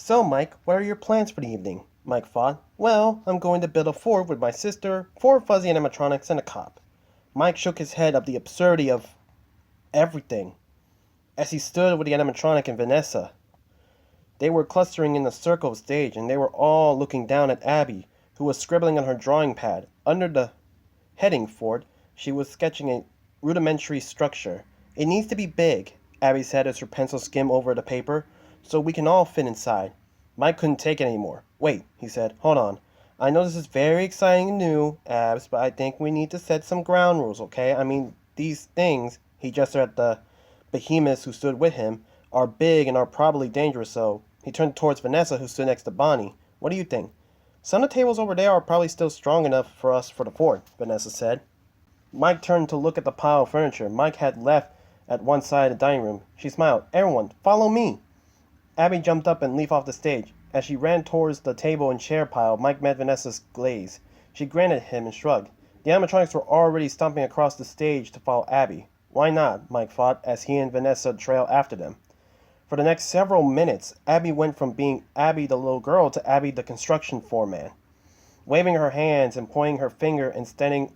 So, Mike, what are your plans for the evening? Mike thought. Well, I'm going to build a fort with my sister, four fuzzy animatronics, and a cop. Mike shook his head at the absurdity of everything as he stood with the animatronic and Vanessa. They were clustering in the circle stage, and they were all looking down at Abby, who was scribbling on her drawing pad. Under the heading fort, she was sketching a rudimentary structure. It needs to be big, Abby said as her pencil skimmed over the paper, so we can all fit inside. Mike couldn't take it anymore. Wait, he said. Hold on. I know this is very exciting and new, Abs, but I think we need to set some ground rules, okay? I mean, these things, he gestured at the behemoths who stood with him, are big and are probably dangerous, so he turned towards Vanessa, who stood next to Bonnie. What do you think? Some of the tables over there are probably still strong enough for us for the fort, Vanessa said. Mike turned to look at the pile of furniture Mike had left at one side of the dining room. She smiled. Everyone, follow me. Abby jumped up and leaped off the stage. As she ran towards the table and chair pile, Mike met Vanessa's gaze. She grinned at him and shrugged. The animatronics were already stomping across the stage to follow Abby. Why not? Mike thought as he and Vanessa trailed after them. For the next several minutes, Abby went from being Abby the little girl to Abby the construction foreman, waving her hands and pointing her finger and standing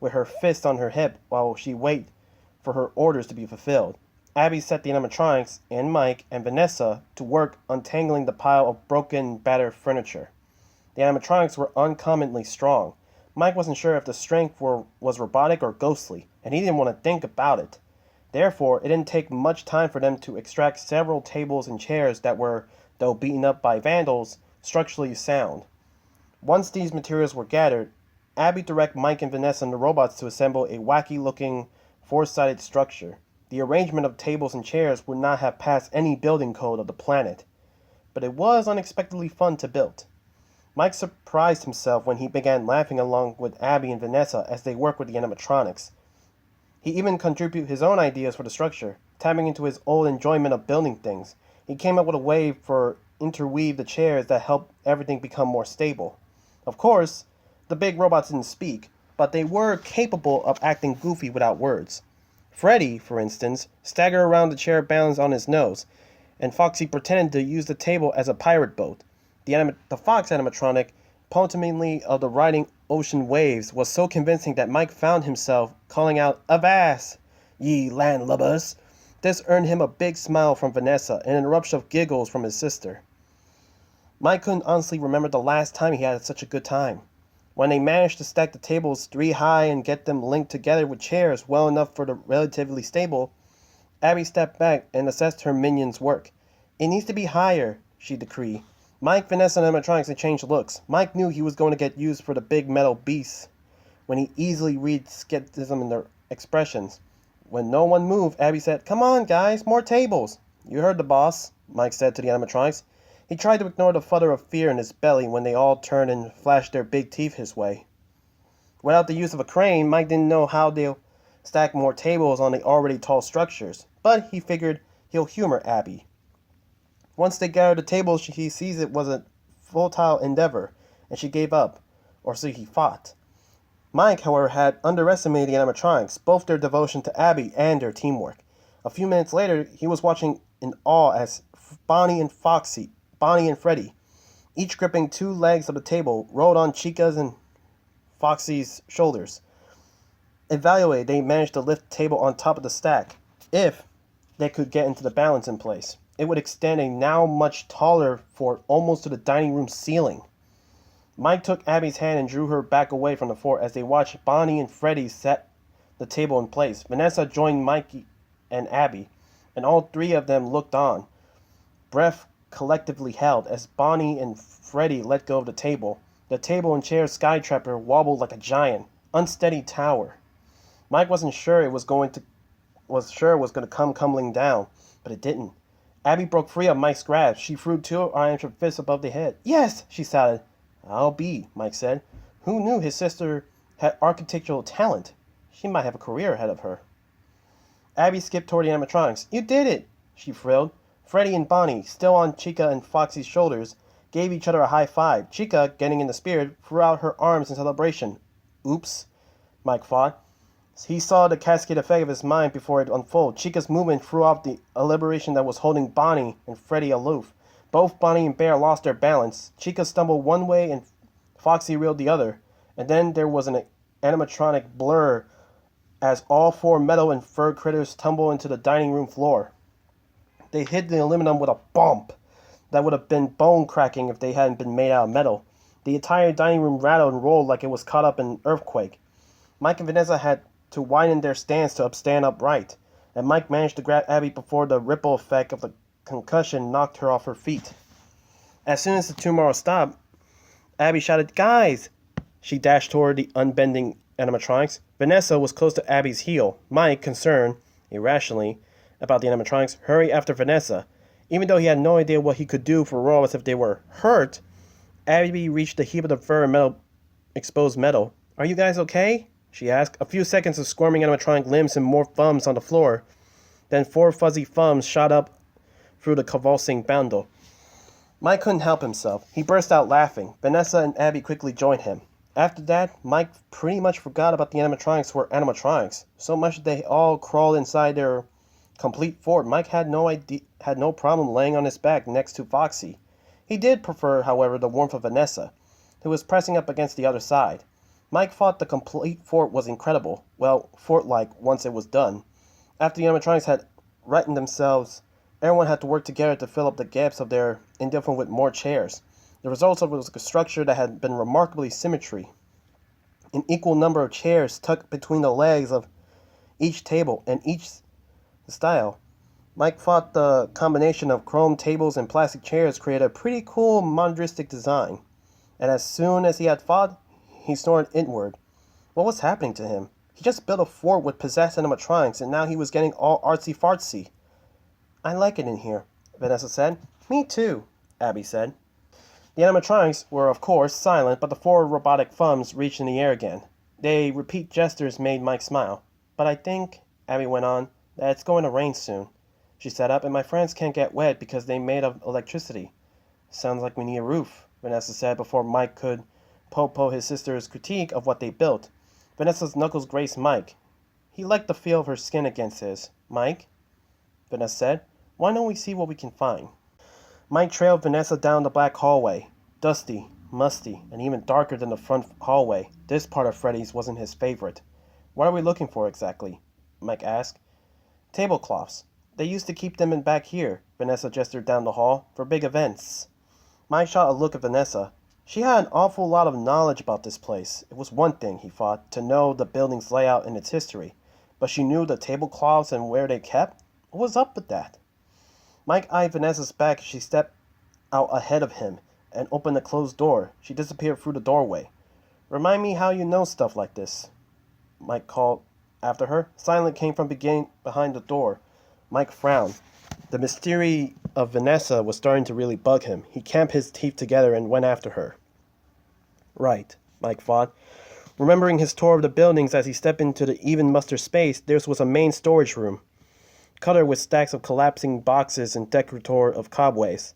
with her fist on her hip while she waited for her orders to be fulfilled. Abby set the animatronics and Mike and Vanessa to work untangling the pile of broken, battered furniture. The animatronics were uncommonly strong. Mike wasn't sure if the strength was robotic or ghostly, and he didn't want to think about it. Therefore, it didn't take much time for them to extract several tables and chairs that were, though beaten up by vandals, structurally sound. Once these materials were gathered, Abby directed Mike and Vanessa and the robots to assemble a wacky-looking, four-sided structure. The arrangement of tables and chairs would not have passed any building code of the planet, but it was unexpectedly fun to build. Mike surprised himself when he began laughing along with Abby and Vanessa as they worked with the animatronics. He even contributed his own ideas for the structure, tapping into his old enjoyment of building things. He came up with a way for interweave the chairs that helped everything become more stable. Of course, the big robots didn't speak, but they were capable of acting goofy without words. Freddy, for instance, staggered around the chair balanced on his nose, and Foxy pretended to use the table as a pirate boat. The Fox animatronic, pantomimely of the riding ocean waves, was so convincing that Mike found himself calling out, Avast, ye landlubbers! This earned him a big smile from Vanessa and an eruption of giggles from his sister. Mike couldn't honestly remember the last time he had such a good time. When they managed to stack the tables three high and get them linked together with chairs well enough for the relatively stable, Abby stepped back and assessed her minion's work. It needs to be higher, she decreed. Mike, Vanessa, and animatronics exchanged looks. Mike knew he was going to get used for the big metal beasts when he easily read skepticism in their expressions. When no one moved, Abby said, Come on, guys, more tables. You heard the boss, Mike said to the animatronics. He tried to ignore the flutter of fear in his belly when they all turned and flashed their big teeth his way. Without the use of a crane, Mike didn't know how they'll stack more tables on the already tall structures, but he figured he'll humor Abby. Once they gathered the tables, he sees it was a futile endeavor, and she gave up, or so he thought. Mike, however, had underestimated the animatronics, both their devotion to Abby and their teamwork. A few minutes later, he was watching in awe as Bonnie and Freddy, each gripping two legs of the table, rolled on Chica's and Foxy's shoulders. Evaluated, they managed to lift the table on top of the stack, if they could get into the balance in place. It would extend a now much taller fort almost to the dining room ceiling. Mike took Abby's hand and drew her back away from the fort as they watched Bonnie and Freddy set the table in place. Vanessa joined Mikey and Abby, and all three of them looked on, breath collectively held as Bonnie and Freddy let go of the table. The table and chair skytrapper wobbled like a giant, unsteady tower. Mike wasn't sure it was going to come tumbling down, but it didn't. Abby broke free of Mike's grasp. She threw two iron fists above the head. Yes, she shouted. I'll be, Mike said. Who knew his sister had architectural talent? She might have a career ahead of her. Abby skipped toward the animatronics. You did it, she thrilled. Freddy and Bonnie, still on Chica and Foxy's shoulders, gave each other a high five. Chica, getting in the spirit, threw out her arms in celebration. Oops, Mike thought. He saw the cascade effect of his mind before it unfolded. Chica's movement threw off the elaboration that was holding Bonnie and Freddy aloof. Both Bonnie and Bear lost their balance. Chica stumbled one way and Foxy reeled the other. And then there was an animatronic blur as all four metal and fur critters tumbled into the dining room floor. They hit the aluminum with a bump that would have been bone cracking if they hadn't been made out of metal. The entire dining room rattled and rolled like it was caught up in an earthquake. Mike and Vanessa had to widen their stance to stand upright, and Mike managed to grab Abby before the ripple effect of the concussion knocked her off her feet. As soon as the tumor stopped, Abby shouted, "Guys!" She dashed toward the unbending animatronics. Vanessa was close to Abby's heel. Mike, concerned, irrationally, about the animatronics, hurried after Vanessa. Even though he had no idea what he could do for robots if they were hurt, Abby reached the heap of the fur and exposed metal. "Are you guys okay?" she asked. A few seconds of squirming animatronic limbs and more thumbs on the floor. Then four fuzzy thumbs shot up through the convulsing bundle. Mike couldn't help himself. He burst out laughing. Vanessa and Abby quickly joined him. After that, Mike pretty much forgot about the animatronics were animatronics. So much that they all crawled inside their complete fort. Mike had no problem laying on his back next to Foxy. He did prefer, however, the warmth of Vanessa, who was pressing up against the other side. Mike thought the complete fort was incredible. Well, fort-like once it was done. After the animatronics had righted themselves, everyone had to work together to fill up the gaps of their indifferent with more chairs. The result of it was a structure that had been remarkably symmetry. An equal number of chairs tucked between the legs of each table and each style. Mike thought the combination of chrome tables and plastic chairs created a pretty cool monistic design. And as soon as he had thought, he snorted inward. What was happening to him? He just built a fort with possessed animatronics and now he was getting all artsy-fartsy. "I like it in here," Vanessa said. "Me too," Abby said. The animatronics were, of course, silent, but the four robotic thumbs reached in the air again. They repeat gestures made Mike smile. "But I think," Abby went on, "that it's going to rain soon." She sat up, "and my friends can't get wet because they're made of electricity." "Sounds like we need a roof," Vanessa said before Mike could po his sister's critique of what they built. Vanessa's knuckles grazed Mike. He liked the feel of her skin against his. "Mike," Vanessa said, "why don't we see what we can find?" Mike trailed Vanessa down the black hallway. Dusty, musty, and even darker than the front hallway. This part of Freddy's wasn't his favorite. "What are we looking for exactly?" Mike asked. "Tablecloths. They used to keep them in back here," Vanessa gestured down the hall, "for big events." Mike shot a look at Vanessa. She had an awful lot of knowledge about this place. It was one thing, he thought, to know the building's layout and its history. But she knew the tablecloths and where they kept? What was up with that? Mike eyed Vanessa's back as she stepped out ahead of him and opened the closed door. She disappeared through the doorway. "Remind me how you know stuff like this," Mike called after her. Silence came from behind the door. Mike frowned. The mystery of Vanessa was starting to really bug him. He clamped his teeth together and went after her. Right, Mike thought. Remembering his tour of the buildings as he stepped into the even muster space, there was a main storage room, covered with stacks of collapsing boxes and decorator of cobwebs.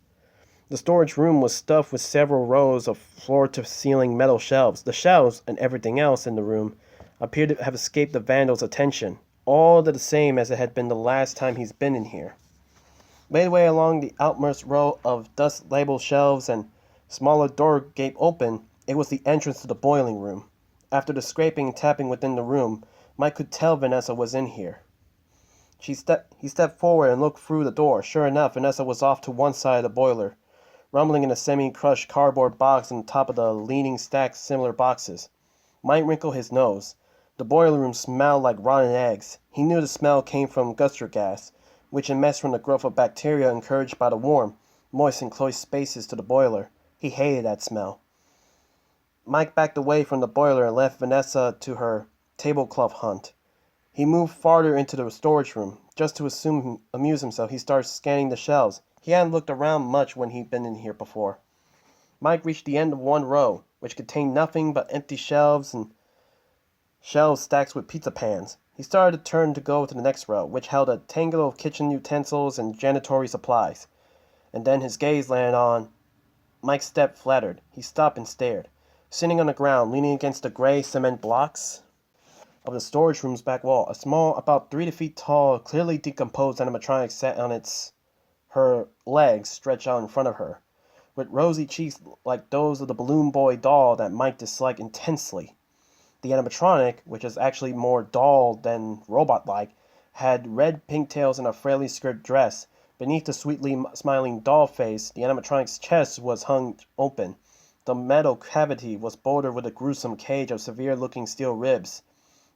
The storage room was stuffed with several rows of floor-to-ceiling metal shelves. The shelves, and everything else in the room, appeared to have escaped the vandal's attention, all the same as it had been the last time he's been in here. Midway along the outmost row of dust-labeled shelves and smaller door gate open, it was the entrance to the boiling room. After the scraping and tapping within the room, Mike could tell Vanessa was in here. He stepped forward and looked through the door. Sure enough, Vanessa was off to one side of the boiler, rumbling in a semi-crushed cardboard box on top of the leaning stacked similar boxes. Mike wrinkled his nose. The boiler room smelled like rotten eggs. He knew the smell came from guster gas, which emerged from the growth of bacteria encouraged by the warm, moist, enclosed spaces to the boiler. He hated that smell. Mike backed away from the boiler and left Vanessa to her tablecloth hunt. He moved farther into the storage room. Just to amuse himself, he started scanning the shelves. He hadn't looked around much when he'd been in here before. Mike reached the end of one row, which contained nothing but empty shelves and shelves stacked with pizza pans. He started to turn to go to the next row, which held a tangle of kitchen utensils and janitory supplies. And then his gaze landed on Mike's step fluttered. He stopped and stared. Sitting on the ground, leaning against the gray cement blocks of the storage room's back wall, a small, about 3 feet tall, clearly decomposed animatronic sat on its her legs stretched out in front of her, with rosy cheeks like those of the Balloon Boy doll that Mike disliked intensely. The animatronic, which is actually more doll than robot-like, had red pigtails and a frilly skirt dress. Beneath the sweetly smiling doll face, the animatronic's chest was hung open. The metal cavity was bordered with a gruesome cage of severe-looking steel ribs.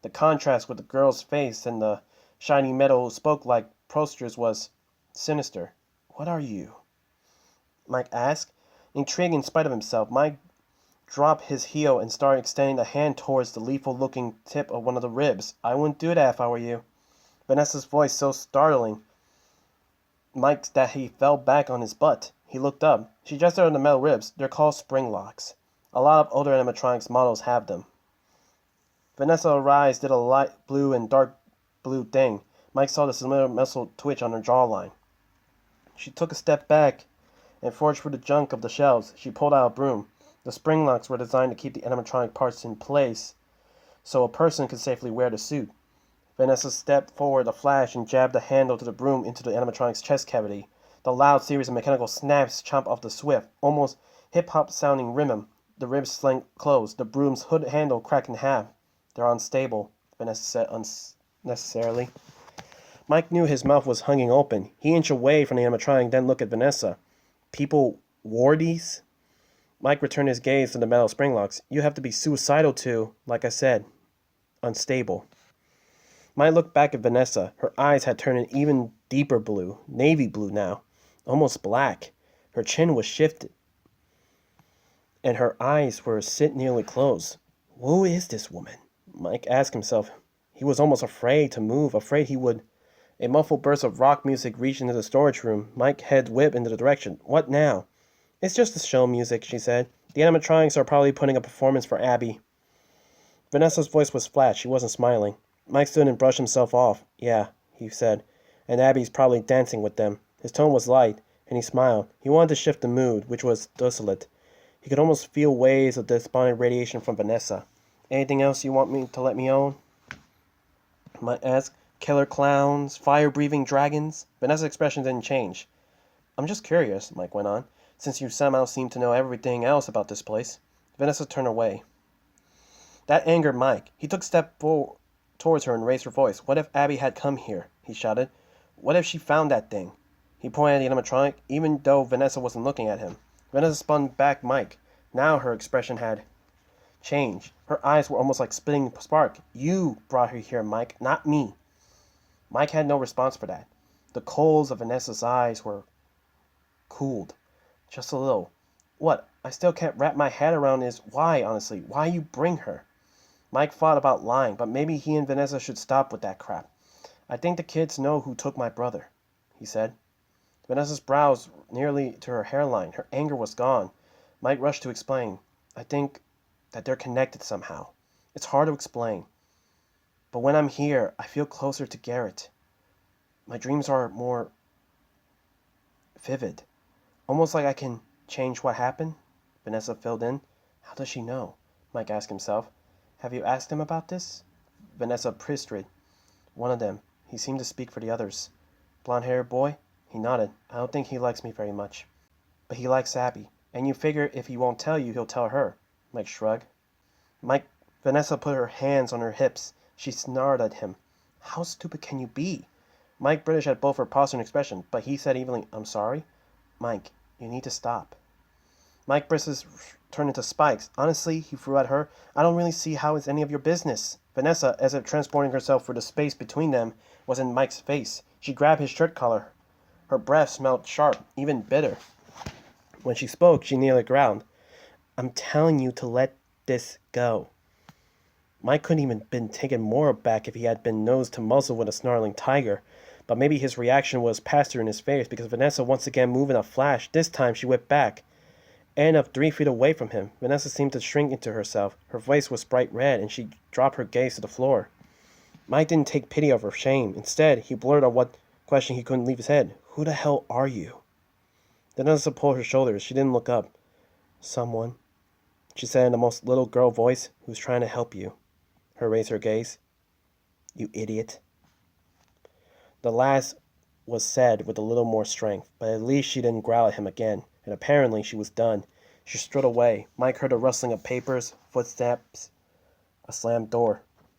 The contrast with the girl's face and the shiny metal spoke-like posters was sinister. "What are you?" Mike asked. Intrigued in spite of himself, Mike dropped his heel and started extending a hand towards the lethal-looking tip of one of the ribs. "I wouldn't do that if I were you." Vanessa's voice so startling Mike that he fell back on his butt. He looked up. She gestured at the metal ribs. "They're called spring locks. A lot of older animatronics models have them." Vanessa's eyes did a light blue and dark blue thing. Mike saw the similar muscle twitch on her jawline. She took a step back and forged through the junk of the shelves. She pulled out a broom. The spring locks were designed to keep the animatronic parts in place so a person could safely wear the suit. Vanessa stepped forward a flash and jabbed the handle to the broom into the animatronic's chest cavity. The loud series of mechanical snaps chopped off the swift, almost hip-hop sounding rhythm. The ribs slank closed. The broom's hood handle cracked in half. "They're unstable," Vanessa said unnecessarily. Mike knew his mouth was hanging open. He inched away from the animatronic, then looked at Vanessa. "People wore these?" Mike returned his gaze to the metal spring locks. "You have to be suicidal to, like I said, unstable." Mike looked back at Vanessa. Her eyes had turned an even deeper blue, navy blue now, almost black. Her chin was shifted, and her eyes were set nearly closed. Who is this woman? Mike asked himself. He was almost afraid to move, afraid he would. A muffled burst of rock music reached into the storage room. Mike's head whipped in the direction. "What now?" "It's just the show music," she said. "The animatronics are probably putting a performance for Abby." Vanessa's voice was flat. She wasn't smiling. Mike stood and brushed himself off. "Yeah," he said. "And Abby's probably dancing with them." His tone was light, and he smiled. He wanted to shift the mood, which was desolate. He could almost feel waves of despondent radiation from Vanessa. "Anything else you want me to let me own?" Mike asked. "Killer clowns, fire-breathing dragons?" Vanessa's expression didn't change. "I'm just curious," Mike went on, "since you somehow seem to know everything else about this place." Vanessa turned away. That angered Mike. He took a step forward towards her and raised her voice. "What if Abby had come here?" he shouted. "What if she found that thing?" He pointed at the animatronic, even though Vanessa wasn't looking at him. Vanessa spun back Mike. Now her expression had changed. Her eyes were almost like spitting spark. "You brought her here, Mike, not me." Mike had no response for that. The coals of Vanessa's eyes were cooled. Just a little. "What I still can't wrap my head around is why, honestly, why you bring her?" Mike thought about lying, but maybe he and Vanessa should stop with that crap. "I think the kids know who took my brother," he said. Vanessa's brows nearly to her hairline. Her anger was gone. Mike rushed to explain. "I think that they're connected somehow. It's hard to explain. But when I'm here, I feel closer to Garrett. My dreams are more vivid. Almost like I can change what happened." Vanessa filled in. "How does she know?" Mike asked himself. "Have you asked him about this?" Vanessa priested. "One of them. He seemed to speak for the others." "Blonde-haired boy?" He nodded. "I don't think he likes me very much. But he likes Abby. And you figure if he won't tell you, he'll tell her." Mike shrugged. Vanessa put her hands on her hips. She snarled at him. "How stupid can you be?" Mike British had both her posture and expression, but he said evenly, "I'm sorry." "Mike, you need to stop." Mike Brist's turned into spikes. "Honestly," he threw at her, "I don't really see how it's any of your business." Vanessa, as if transporting herself through the space between them, was in Mike's face. She grabbed his shirt collar. Her breath smelled sharp, even bitter. When she spoke, she nearly growled. "I'm telling you to let this go." Mike couldn't even been taken more aback if he had been nose to muzzle with a snarling tiger. But maybe his reaction was faster in his face, because Vanessa once again moved in a flash. This time she whipped back. Enough 3 feet away from him, Vanessa seemed to shrink into herself. Her face was bright red, and she dropped her gaze to the floor. Mike didn't take pity of her shame. Instead, he blurted out what question he couldn't leave his head. "Who the hell are you?" Vanessa pulled her shoulders. She didn't look up. "Someone," she said in the most little girl voice, "who's trying to help you." Her raised her gaze. "You idiot." The last was said with a little more strength, but at least she didn't growl at him again, and apparently she was done. She strode away. Mike heard a rustling of papers, footsteps, a slammed door.